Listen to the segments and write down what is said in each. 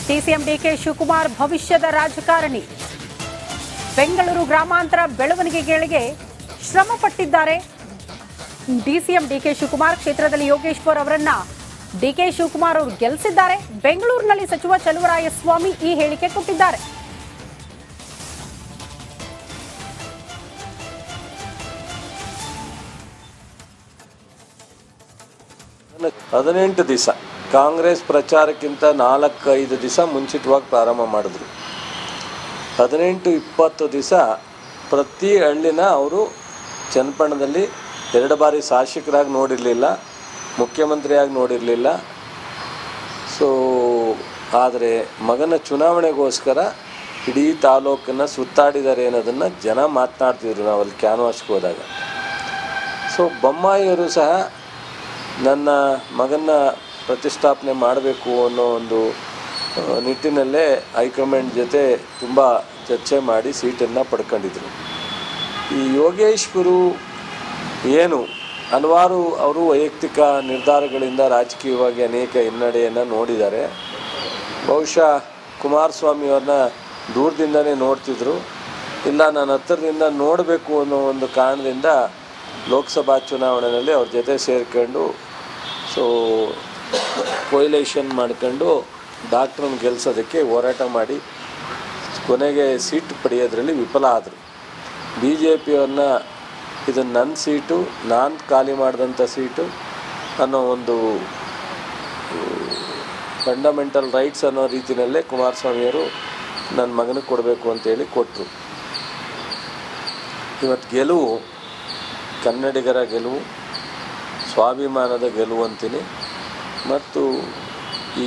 CM DK Shivakumar ಭವಿಷ್ಯದ ರಾಜಕಾರಣಿ. ಬೆಂಗಳೂರು ಗ್ರಾಮಾಂತರ ಬೆಳವಣಿಗೆಗಳಿಗೆ ಶ್ರಮ ಪಟ್ಟಿದ್ದಾರೆ. ಡಿಸಿಎಂ ಡಿಕೆ ಶಿವಕುಮಾರ್ ಕ್ಷೇತ್ರದಲ್ಲಿ ಯೋಗೇಶ್ವರ್ ಅವರನ್ನ ಡಿಕೆ ಶಿವಕುಮಾರ್ ಅವರು ಗೆಲ್ಲಿಸಿದ್ದಾರೆ. ಬೆಂಗಳೂರಿನಲ್ಲಿ ಸಚಿವ ಚಲುವರಾಯಸ್ವಾಮಿ ಈ ಹೇಳಿಕೆ ಕೊಟ್ಟಿದ್ದಾರೆ. ಹದಿನೆಂಟು ದಿವಸ ಕಾಂಗ್ರೆಸ್ ಪ್ರಚಾರಕ್ಕಿಂತ 4-5 ದಿವಸ ಮುಂಚಿತವಾಗಿ ಪ್ರಾರಂಭ ಮಾಡಿದ್ರು. 18-20 ದಿವಸ ಪ್ರತಿ ಹಳ್ಳಿನ ಅವರು ಚನ್ನಪಟ್ಟಣದಲ್ಲಿ 2 ಬಾರಿ ಶಾಸಕರಾಗಿ ನೋಡಿರಲಿಲ್ಲ, ಮುಖ್ಯಮಂತ್ರಿಯಾಗಿ ನೋಡಿರಲಿಲ್ಲ. ಆದರೆ ಮಗನ ಚುನಾವಣೆಗೋಸ್ಕರ ಇಡೀ ತಾಲೂಕನ್ನು ಸುತ್ತಾಡಿದ್ದಾರೆ ಅನ್ನೋದನ್ನು ಜನ ಮಾತನಾಡ್ತಿದ್ರು ನಾವಲ್ಲಿ ಕ್ಯಾನ್ವಾಸ್ಗೆ ಹೋದಾಗ. ಬೊಮ್ಮಾಯಿಯವರು ಸಹ ನನ್ನ ಮಗನ ಪ್ರತಿಷ್ಠಾಪನೆ ಮಾಡಬೇಕು ಅನ್ನೋ ಒಂದು ನಿಟ್ಟಿನಲ್ಲೇ ಹೈಕಮಾಂಡ್ ಜೊತೆ ತುಂಬ ಚರ್ಚೆ ಮಾಡಿ ಸೀಟನ್ನು ಪಡ್ಕೊಂಡಿದ್ರು. ಈ ಯೋಗೇಶ್ವರು ಏನು ಹಲವಾರು ಅವರು ವೈಯಕ್ತಿಕ ನಿರ್ಧಾರಗಳಿಂದ ರಾಜಕೀಯವಾಗಿ ಅನೇಕ ಹಿನ್ನಡೆಯನ್ನು ನೋಡಿದ್ದಾರೆ. ಬಹುಶಃ ಕುಮಾರಸ್ವಾಮಿಯವ್ರನ್ನ ದೂರದಿಂದನೇ ನೋಡ್ತಿದ್ರು, ಇಲ್ಲ ನಾನು ಹತ್ತಿರದಿಂದ ನೋಡಬೇಕು ಅನ್ನೋ ಒಂದು ಕಾರಣದಿಂದ ಲೋಕಸಭಾ ಚುನಾವಣೆಯಲ್ಲಿ ಅವ್ರ ಜೊತೆ ಸೇರಿಕೊಂಡು ಕೊಯ್ಲೇಷನ್ ಮಾಡ್ಕೊಂಡು ಡಾಕ್ಟ್ರನ್ನ ಗೆಲ್ಲಿಸೋದಕ್ಕೆ ಹೋರಾಟ ಮಾಡಿ ಕೊನೆಗೆ ಸೀಟ್ ಪಡೆಯೋದ್ರಲ್ಲಿ ವಿಫಲ ಆದರು. ಬಿ ಜೆ ಪಿಯವ್ರನ್ನ ಇದು ನನ್ನ ಸೀಟು, ನಾನು ಖಾಲಿ ಮಾಡಿದಂಥ ಸೀಟು ಅನ್ನೋ ಒಂದು ಫಂಡಮೆಂಟಲ್ ರೈಟ್ಸ್ ಅನ್ನೋ ರೀತಿಯಲ್ಲೇ ಕುಮಾರಸ್ವಾಮಿಯವರು ನನ್ನ ಮಗನಿಗೆ ಕೊಡಬೇಕು ಅಂತೇಳಿ ಕೊಟ್ಟರು. ಇವತ್ತು ಗೆಲುವು ಕನ್ನಡಿಗರ ಗೆಲುವು, ಸ್ವಾಭಿಮಾನದ ಗೆಲುವು ಅಂತೀನಿ. ಮತ್ತು ಈ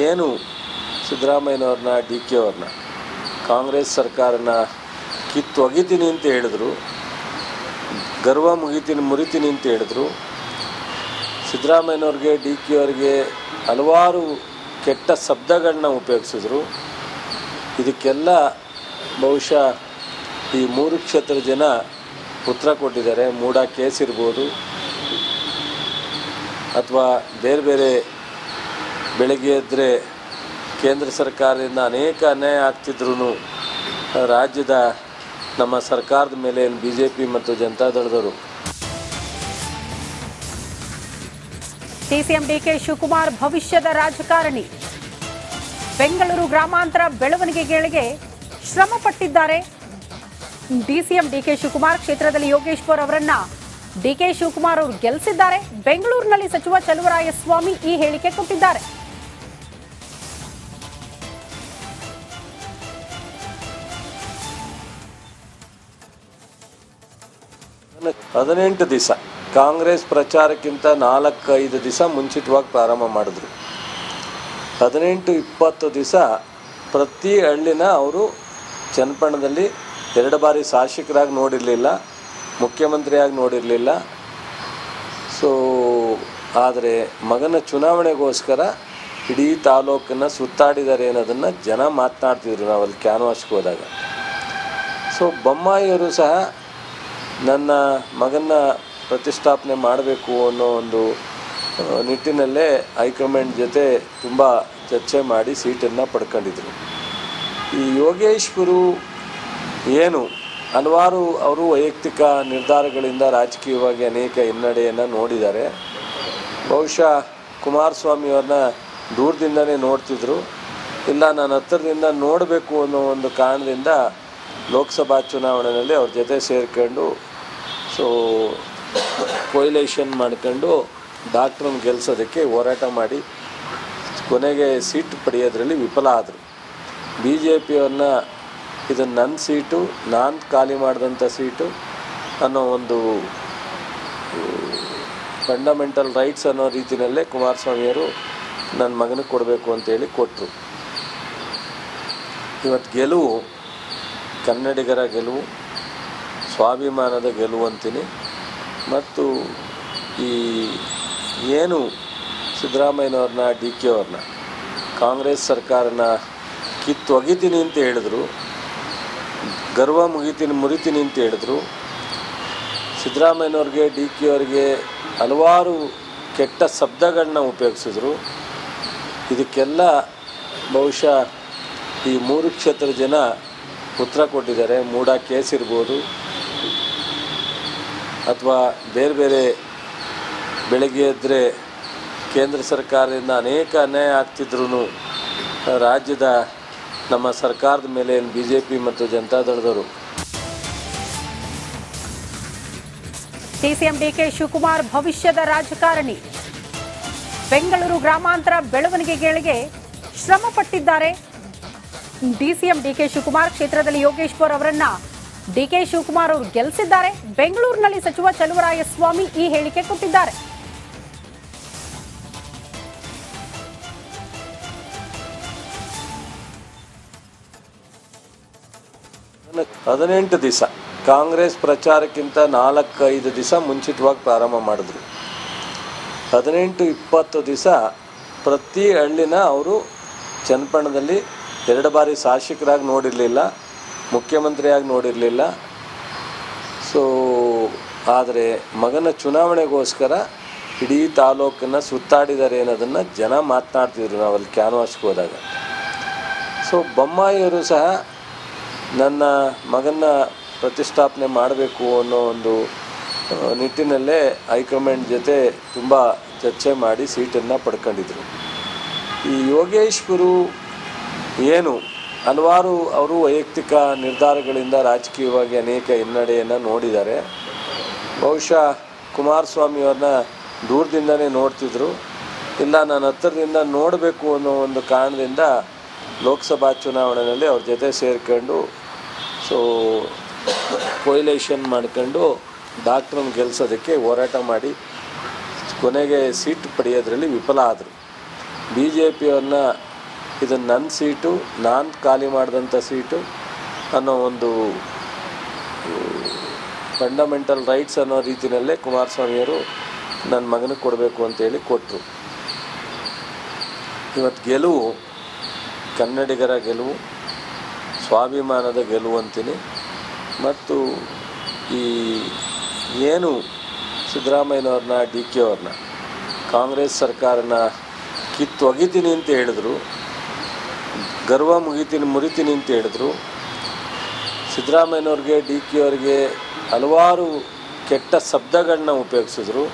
ಏನು ಸಿದ್ದರಾಮಯ್ಯನವ್ರನ್ನ ಡಿ ಕೆ ಅವ್ರನ್ನ ಕಾಂಗ್ರೆಸ್ ಸರ್ಕಾರನ ಕಿತ್ತೊಗಿತೀನಿ ಅಂತ ಹೇಳಿದ್ರು, ಗರ್ವ ಮುರಿತೀನಿ ಅಂತ ಹೇಳಿದ್ರು. ಸಿದ್ದರಾಮಯ್ಯನವ್ರಿಗೆ ಡಿ ಕೆ ಅವ್ರಿಗೆ ಹಲವಾರು ಕೆಟ್ಟ ಶಬ್ದಗಳನ್ನ ಉಪಯೋಗಿಸಿದ್ರು. ಇದಕ್ಕೆಲ್ಲ ಬಹುಶಃ ಈ 3 ಕ್ಷೇತ್ರದ ಜನ ಉತ್ತರ ಕೊಟ್ಟಿದ್ದಾರೆ. ಮೂಡ ಕೇಸ್ ಇರ್ಬೋದು ಅಥವಾ ಬೇರೆ ಬೇರೆ ಬೆಳಗ್ಗೆ ಎದ್ದರೆ ಕೇಂದ್ರ ಸರ್ಕಾರದಿಂದ ಅನೇಕ ಅನ್ಯಾಯ ಆಗ್ತಿದ್ರೂ ರಾಜ್ಯದ ನಮ್ಮ ಸರ್ಕಾರದ ಮೇಲೆ ಬಿ ಜೆ ಪಿ ಮತ್ತು ಜನತಾದಳದವರು. ಸಿಎಂ ಡಿಕೆ ಶಿವಕುಮಾರ್ ಭವಿಷ್ಯದ ರಾಜಕಾರಣಿ. ಬೆಂಗಳೂರು ಗ್ರಾಮಾಂತರ ಬೆಳವಣಿಗೆಗಳಿಗೆ ಶ್ರಮ ಪಟ್ಟಿದ್ದಾರೆ. ಡಿಸಿಎಂ ಡಿಕೆ ಶಿವಕುಮಾರ್ ಕ್ಷೇತ್ರದಲ್ಲಿ ಯೋಗೇಶ್ವರ್ ಅವರನ್ನ ಡಿಕೆ ಶಿವಕುಮಾರ್ ಅವರು ಗೆಲ್ಲಿಸಿದ್ದಾರೆ. ಬೆಂಗಳೂರಿನಲ್ಲಿ ಸಚಿವ ಚಲುವರಾಯಸ್ವಾಮಿ ಈ ಹೇಳಿಕೆ ಕೊಟ್ಟಿದ್ದಾರೆ. 18 ದಿವಸ ಕಾಂಗ್ರೆಸ್ ಪ್ರಚಾರಕ್ಕಿಂತ 4-5 ದಿವಸ ಮುಂಚಿತವಾಗಿ ಪ್ರಾರಂಭ ಮಾಡಿದ್ರು. 18-20 ದಿವಸ ಪ್ರತಿ ಹಳ್ಳಿನ ಅವರು ಚನ್ನಪಟ್ಟಣದಲ್ಲಿ 2 ಬಾರಿ ಶಾಸಕರಾಗಿ ನೋಡಿರಲಿಲ್ಲ, ಮುಖ್ಯಮಂತ್ರಿಯಾಗಿ ನೋಡಿರಲಿಲ್ಲ. ಆದರೆ ಮಗನ ಚುನಾವಣೆಗೋಸ್ಕರ ಇಡೀ ತಾಲೂಕನ್ನು ಸುತ್ತಾಡಿದ್ದಾರೆ ಅನ್ನೋದನ್ನು ಜನ ಮಾತನಾಡ್ತಿದ್ರು ನಾವಲ್ಲಿ ಕ್ಯಾನ್ವಾಸ್ಗೆ ಹೋದಾಗ. ಬೊಮ್ಮಾಯಿಯವರು ಸಹ ನನ್ನ ಮಗನ ಪ್ರತಿಷ್ಠಾಪನೆ ಮಾಡಬೇಕು ಅನ್ನೋ ಒಂದು ನಿಟ್ಟಿನಲ್ಲೇ ಹೈಕಮಾಂಡ್ ಜೊತೆ ತುಂಬ ಚರ್ಚೆ ಮಾಡಿ ಸೀಟನ್ನು ಪಡ್ಕೊಂಡಿದ್ರು. ಈ ಯೋಗೇಶ್ವರು ಏನು ಹಲವಾರು ಅವರು ವೈಯಕ್ತಿಕ ನಿರ್ಧಾರಗಳಿಂದ ರಾಜಕೀಯವಾಗಿ ಅನೇಕ ಹಿನ್ನಡೆಯನ್ನು ನೋಡಿದ್ದಾರೆ. ಬಹುಶಃ ಕುಮಾರಸ್ವಾಮಿಯವ್ರನ್ನ ದೂರದಿಂದನೇ ನೋಡ್ತಿದ್ರು, ಇಲ್ಲ ನಾನು ಹತ್ತಿರದಿಂದ ನೋಡಬೇಕು ಅನ್ನೋ ಒಂದು ಕಾರಣದಿಂದ ಲೋಕಸಭಾ ಚುನಾವಣೆಯಲ್ಲಿ ಅವ್ರ ಜೊತೆ ಸೇರಿಕೊಂಡು ಕೊಯ್ಲೇಷನ್ ಮಾಡ್ಕೊಂಡು ಡಾಕ್ಟ್ರನ್ನ ಗೆಲ್ಲಿಸೋದಕ್ಕೆ ಹೋರಾಟ ಮಾಡಿ ಕೊನೆಗೆ ಸೀಟ್ ಪಡೆಯೋದ್ರಲ್ಲಿ ವಿಫಲ ಆದರು. ಬಿ ಜೆ ಪಿಯವ್ರನ್ನ ಇದು ನನ್ನ ಸೀಟು, ನಾನು ಖಾಲಿ ಮಾಡಿದಂಥ ಸೀಟು ಅನ್ನೋ ಒಂದು ಫಂಡಮೆಂಟಲ್ ರೈಟ್ಸ್ ಅನ್ನೋ ರೀತಿಯಲ್ಲೇ ಕುಮಾರಸ್ವಾಮಿಯವರು ನನ್ನ ಮಗನಿಗೆ ಕೊಡಬೇಕು ಅಂತೇಳಿ ಕೊಟ್ಟರು. ಇವತ್ತು ಗೆಲುವು ಕನ್ನಡಿಗರ ಗೆಲುವು, ಸ್ವಾಭಿಮಾನದ ಗೆಲುವು ಅಂತೀನಿ. ಮತ್ತು ಈ ಏನು ಸಿದ್ದರಾಮಯ್ಯನವ್ರನ್ನ ಡಿ ಕೆ ಅವ್ರನ್ನ ಕಾಂಗ್ರೆಸ್ ಸರ್ಕಾರನ ಕಿತ್ತೊಗಿತೀನಿ ಅಂತ ಹೇಳಿದ್ರು, ಗರ್ವ ಮುರಿತೀನಿ ಅಂತ ಹೇಳಿದ್ರು. ಸಿದ್ದರಾಮಯ್ಯನವ್ರಿಗೆ ಡಿ ಕೆ ಅವ್ರಿಗೆ ಹಲವಾರು ಕೆಟ್ಟ ಶಬ್ದಗಳನ್ನ ಉಪಯೋಗಿಸಿದ್ರು. ಇದಕ್ಕೆಲ್ಲ ಬಹುಶಃ ಈ 3 ಕ್ಷೇತ್ರ ಜನ ಉತ್ತರ ಕೊಟ್ಟಿದ್ದಾರೆ. ಮೂಡ ಕೇಸ್ ಇರ್ಬೋದು ಅಥವಾ ಬೇರೆ ಬೇರೆ ಬೆಳಗ್ಗೆ ಎದ್ದರೆ ಕೇಂದ್ರ ಸರ್ಕಾರದಿಂದ ಅನೇಕ ಅನ್ಯಾಯ ಆಗ್ತಿದ್ರೂ ರಾಜ್ಯದ ನಮ್ಮ ಸರ್ಕಾರದ ಮೇಲೆ BJP ಮತ್ತು ಜನತಾದಳದವರು ಸಿಎಂ ಡಿಕೆ ಶಿವಕುಮಾರ್ ಭವಿಷ್ಯದ ರಾಜಕಾರಣಿ. ಬೆಂಗಳೂರು ಗ್ರಾಮಾಂತರ ಬೆಳವಣಿಗೆಗಳಿಗೆ ಶ್ರಮ ಪಟ್ಟಿದ್ದಾರೆ. ಡಿಸಿಎಂ ಡಿಕೆ ಶಿವಕುಮಾರ್ ಕ್ಷೇತ್ರದಲ್ಲಿ ಯೋಗೇಶ್ವರ್ ಅವರನ್ನ ಡಿಕೆ ಶಿವಕುಮಾರ್ ಅವರು ಗೆಲ್ಲಿಸಿದ್ದಾರೆ. ಬೆಂಗಳೂರಿನಲ್ಲಿ ಸಚಿವ ಚಲುವರಾಯಸ್ವಾಮಿ ಈ ಹೇಳಿಕೆ ಕೊಟ್ಟಿದ್ದಾರೆ. ಹದಿನೆಂಟು ದಿವಸ ಕಾಂಗ್ರೆಸ್ ಪ್ರಚಾರಕ್ಕಿಂತ 4-5 ದಿವಸ ಮುಂಚಿತವಾಗಿ ಪ್ರಾರಂಭ ಮಾಡಿದ್ರು. 18-20 ದಿವಸ ಪ್ರತಿ ಹಳ್ಳಿನ ಅವರು ಚನ್ನಪಟ್ಟಣದಲ್ಲಿ 2 ಬಾರಿ ಶಾಸಕರಾಗಿ ನೋಡಿರಲಿಲ್ಲ, ಮುಖ್ಯಮಂತ್ರಿಯಾಗಿ ನೋಡಿರಲಿಲ್ಲ. ಸೊ ಆದರೆ ಮಗನ ಚುನಾವಣೆಗೋಸ್ಕರ ಇಡೀ ತಾಲೂಕನ್ನು ಸುತ್ತಾಡಿದ್ದಾರೆ ಅನ್ನೋದನ್ನು ಜನ ಮಾತನಾಡ್ತಿದ್ರು ನಾವಲ್ಲಿ ಕ್ಯಾನ್ವಾಸ್ಗೆ ಹೋದಾಗ. ಸೊ ಬೊಮ್ಮಾಯಿಯವರು ಸಹ ನನ್ನ ಮಗನ ಪ್ರತಿಷ್ಠಾಪನೆ ಮಾಡಬೇಕು ಅನ್ನೋ ಒಂದು ನಿಟ್ಟಿನಲ್ಲೇ ಹೈಕಮಾಂಡ್ ಜೊತೆ ತುಂಬ ಚರ್ಚೆ ಮಾಡಿ ಸೀಟನ್ನು ಪಡ್ಕೊಂಡಿದ್ರು. ಈ ಯೋಗೇಶ್ವರು ಏನು ಹಲವಾರು ಅವರು ವೈಯಕ್ತಿಕ ನಿರ್ಧಾರಗಳಿಂದ ರಾಜಕೀಯವಾಗಿ ಅನೇಕ ಹಿನ್ನಡೆಯನ್ನು ನೋಡಿದ್ದಾರೆ. ಬಹುಶಃ ಕುಮಾರಸ್ವಾಮಿಯವ್ರನ್ನ ದೂರದಿಂದನೇ ನೋಡ್ತಿದ್ರು, ಇಲ್ಲ ನಾನು ಹತ್ತಿರದಿಂದ ನೋಡಬೇಕು ಅನ್ನೋ ಒಂದು ಕಾರಣದಿಂದ ಲೋಕಸಭಾ ಚುನಾವಣೆಯಲ್ಲಿ ಅವ್ರ ಜೊತೆ ಸೇರಿಕೊಂಡು ಸೊ ಕೊಯ್ಲೇಷನ್ ಮಾಡ್ಕೊಂಡು ಡಾಕ್ಟ್ರನ್ನ ಗೆಲ್ಲಿಸೋದಕ್ಕೆ ಹೋರಾಟ ಮಾಡಿ ಕೊನೆಗೆ ಸೀಟ್ ಪಡೆಯೋದ್ರಲ್ಲಿ ವಿಫಲ ಆದರು. BJPಯವ್ರನ್ನ ಇದು ನನ್ನ ಸೀಟು, ನಾನು ಖಾಲಿ ಮಾಡಿದಂಥ ಸೀಟು ಅನ್ನೋ ಒಂದು ಫಂಡಮೆಂಟಲ್ ರೈಟ್ಸ್ ಅನ್ನೋ ರೀತಿಯಲ್ಲೇ ಕುಮಾರಸ್ವಾಮಿಯವರು ನನ್ನ ಮಗನಿಗೆ ಕೊಡಬೇಕು ಅಂತೇಳಿ ಕೊಟ್ಟರು. ಇವತ್ತು ಗೆಲುವು ಕನ್ನಡಿಗರ ಗೆಲುವು, ಸ್ವಾಭಿಮಾನದ ಗೆಲುವು ಅಂತೀನಿ. ಮತ್ತು ಈ ಏನು ಸಿದ್ದರಾಮಯ್ಯನವ್ರನ್ನ DK ಅವ್ರನ್ನ ಕಾಂಗ್ರೆಸ್ ಸರ್ಕಾರನ ಕಿತ್ತೊಗಿತೀನಿ ಅಂತ ಹೇಳಿದ್ರು, ಗರ್ವ ಮುರಿತೀನಿ ಅಂತ ಹೇಳಿದ್ರು. ಸಿದ್ದರಾಮಯ್ಯನವ್ರಿಗೆ DK ಅವ್ರಿಗೆ ಹಲವಾರು ಕೆಟ್ಟ ಶಬ್ದಗಳನ್ನ ಉಪಯೋಗಿಸಿದ್ರು.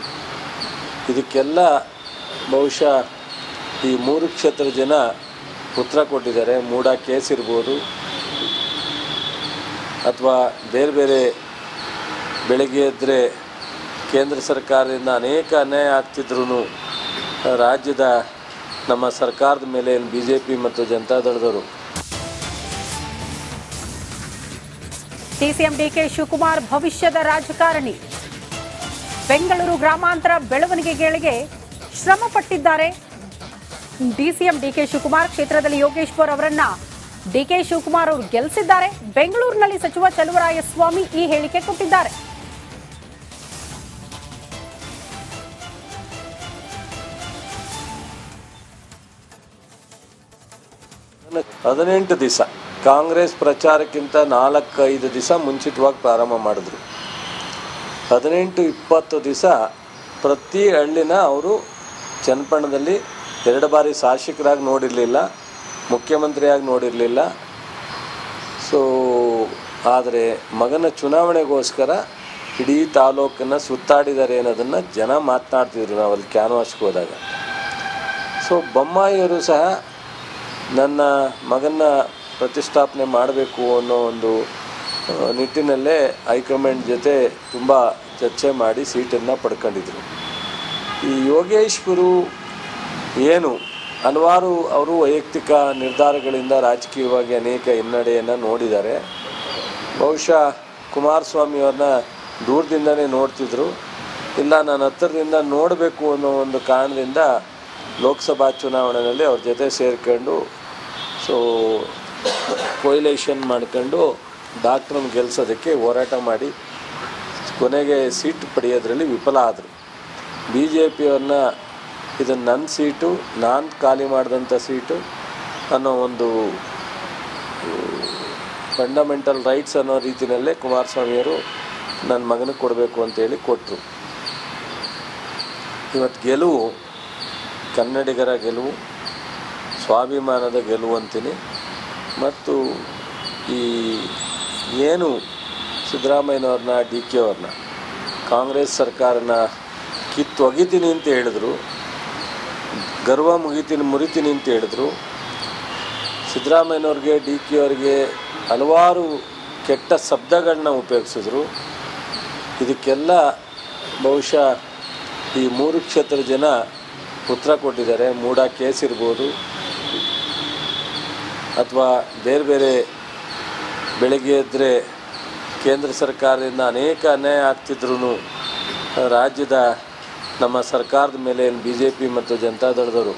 ಇದಕ್ಕೆಲ್ಲ ಬಹುಶಃ ಈ 3 ಕ್ಷೇತ್ರ ಜನ ಉತ್ತರ ಕೊಟ್ಟಿದ್ದಾರೆ. ಮೂಡ ಕೇಸ್ ಇರ್ಬೋದು ಅಥವಾ ಬೇರೆ ಬೇರೆ ಬೆಳಗ್ಗೆ ಎದ್ದರೆ ಕೇಂದ್ರ ಸರ್ಕಾರದಿಂದ ಅನೇಕ ಅನ್ಯಾಯ ಆಗ್ತಿದ್ರೂ ರಾಜ್ಯದ ನಮ್ಮ ಸರ್ಕಾರದ ಮೇಲೆ BJP ಮತ್ತು ಜನತಾದಳದವರು ಸಿಎಂ ಡಿಕೆ ಶಿವಕುಮಾರ್ ಭವಿಷ್ಯದ ರಾಜಕಾರಣಿ. ಬೆಂಗಳೂರು ಗ್ರಾಮಾಂತರ ಬೆಳವಣಿಗೆಗಳಿಗೆ ಶ್ರಮ ಪಟ್ಟಿದ್ದಾರೆ. ಡಿಸಿಎಂ ಡಿಕೆ ಶಿವಕುಮಾರ್ ಕ್ಷೇತ್ರದಲ್ಲಿ ಯೋಗೇಶ್ವರ್ ಅವರನ್ನ ಡಿಕೆ ಶಿವಕುಮಾರ್ ಅವರು ಗೆಲ್ಲಿಸಿದ್ದಾರೆ. ಬೆಂಗಳೂರಿನಲ್ಲಿ ಸಚಿವ ಚಲುವರಾಯಸ್ವಾಮಿ ಈ ಹೇಳಿಕೆ ಕೊಟ್ಟಿದ್ದಾರೆ. ಹದಿನೆಂಟು ದಿವಸ ಕಾಂಗ್ರೆಸ್ ಪ್ರಚಾರಕ್ಕಿಂತ 4-5 ದಿವಸ ಮುಂಚಿತವಾಗಿ ಪ್ರಾರಂಭ ಮಾಡಿದ್ರು. 18-20 ದಿವಸ ಪ್ರತಿ ಹಳ್ಳಿನ ಅವರು ಚನ್ನಪಟ್ಟಣದಲ್ಲಿ 2 ಬಾರಿ ಶಾಸಕರಾಗಿ ನೋಡಿರಲಿಲ್ಲ, ಮುಖ್ಯಮಂತ್ರಿಯಾಗಿ ನೋಡಿರಲಿಲ್ಲ. ಸೊ ಆದರೆ ಮಗನ ಚುನಾವಣೆಗೋಸ್ಕರ ಇಡೀ ತಾಲೂಕನ್ನು ಸುತ್ತಾಡಿದ್ದಾರೆ ಅನ್ನೋದನ್ನು ಜನ ಮಾತನಾಡ್ತಿದ್ರು ನಾವಲ್ಲಿ ಕ್ಯಾನ್ವಾಸ್ಗೆ ಹೋದಾಗ. ಸೊ ಬೊಮ್ಮಾಯಿಯವರು ಸಹ ನನ್ನ ಮಗನ ಪ್ರತಿಷ್ಠಾಪನೆ ಮಾಡಬೇಕು ಅನ್ನೋ ಒಂದು ನಿಟ್ಟಿನಲ್ಲೇ ಹೈಕಮಾಂಡ್ ಜೊತೆ ತುಂಬ ಚರ್ಚೆ ಮಾಡಿ ಸೀಟನ್ನು ಪಡ್ಕೊಂಡಿದ್ರು. ಈ ಯೋಗೇಶ್ವರು ಏನು ಹಲವಾರು ಅವರು ವೈಯಕ್ತಿಕ ನಿರ್ಧಾರಗಳಿಂದ ರಾಜಕೀಯವಾಗಿ ಅನೇಕ ಹಿನ್ನಡೆಯನ್ನು ನೋಡಿದ್ದಾರೆ. ಬಹುಶಃ ಕುಮಾರಸ್ವಾಮಿಯವ್ರನ್ನ ದೂರದಿಂದನೇ ನೋಡ್ತಿದ್ರು, ಇಲ್ಲ ನಾನು ಹತ್ತಿರದಿಂದ ನೋಡಬೇಕು ಅನ್ನೋ ಒಂದು ಕಾರಣದಿಂದ ಲೋಕಸಭಾ ಚುನಾವಣೆಯಲ್ಲಿ ಅವ್ರ ಜೊತೆ ಸೇರಿಕೊಂಡು ಸೊ ಕೊಯ್ಲೇಷನ್ ಮಾಡ್ಕೊಂಡು ಡಾಕ್ಟ್ರನ್ನ ಗೆಲ್ಲಿಸೋದಕ್ಕೆ ಹೋರಾಟ ಮಾಡಿ ಕೊನೆಗೆ ಸೀಟ್ ಪಡೆಯೋದ್ರಲ್ಲಿ ವಿಫಲ ಆದರು. BJPಯವ್ರನ್ನ ಇದು ನನ್ನ ಸೀಟು, ನಾನು ಖಾಲಿ ಮಾಡಿದಂಥ ಸೀಟು ಅನ್ನೋ ಒಂದು ಫಂಡಮೆಂಟಲ್ ರೈಟ್ಸ್ ಅನ್ನೋ ರೀತಿಯಲ್ಲೇ ಕುಮಾರಸ್ವಾಮಿಯವರು ನನ್ನ ಮಗನಿಗೆ ಕೊಡಬೇಕು ಅಂತೇಳಿ ಕೊಟ್ಟರು. ಇವತ್ತು ಗೆಲುವು ಕನ್ನಡಿಗರ ಗೆಲುವು, ಸ್ವಾಭಿಮಾನದ ಗೆಲುವು ಅಂತೀನಿ. ಮತ್ತು ಈ ಏನು ಸಿದ್ದರಾಮಯ್ಯನವ್ರನ್ನ ಡಿ ಕೆ ಅವ್ರನ್ನ ಕಾಂಗ್ರೆಸ್ ಸರ್ಕಾರನ ಕಿತ್ತೊಗಿತೀನಿ ಅಂತ ಹೇಳಿದ್ರು, ಗರ್ವ ಮುರಿತೀನಿ ಅಂತ ಹೇಳಿದ್ರು. ಸಿದ್ದರಾಮಯ್ಯನವ್ರಿಗೆ ಡಿ ಕೆ ಅವ್ರಿಗೆ ಹಲವಾರು ಕೆಟ್ಟ ಶಬ್ದಗಳನ್ನ ಉಪಯೋಗಿಸಿದ್ರು. ಇದಕ್ಕೆಲ್ಲ ಬಹುಶಃ ಈ 3 ಕ್ಷೇತ್ರ ಜನ ಉತ್ತರ ಕೊಟ್ಟಿದ್ದಾರೆ. ಮೂಡ ಕೇಸ್ ಇರ್ಬೋದು ಅಥವಾ ಬೇರೆ ಬೇರೆ ಬೆಳಗ್ಗೆ ಎದ್ದರೆ ಕೇಂದ್ರ ಸರ್ಕಾರದಿಂದ ಅನೇಕ ಅನ್ಯಾಯ ಆಗ್ತಿದ್ರೂ ರಾಜ್ಯದ ನಮ್ಮ ಸರ್ಕಾರದ ಮೇಲೆ ಬಿ ಜೆ ಪಿ ಮತ್ತು ಜನತಾದಳದವರು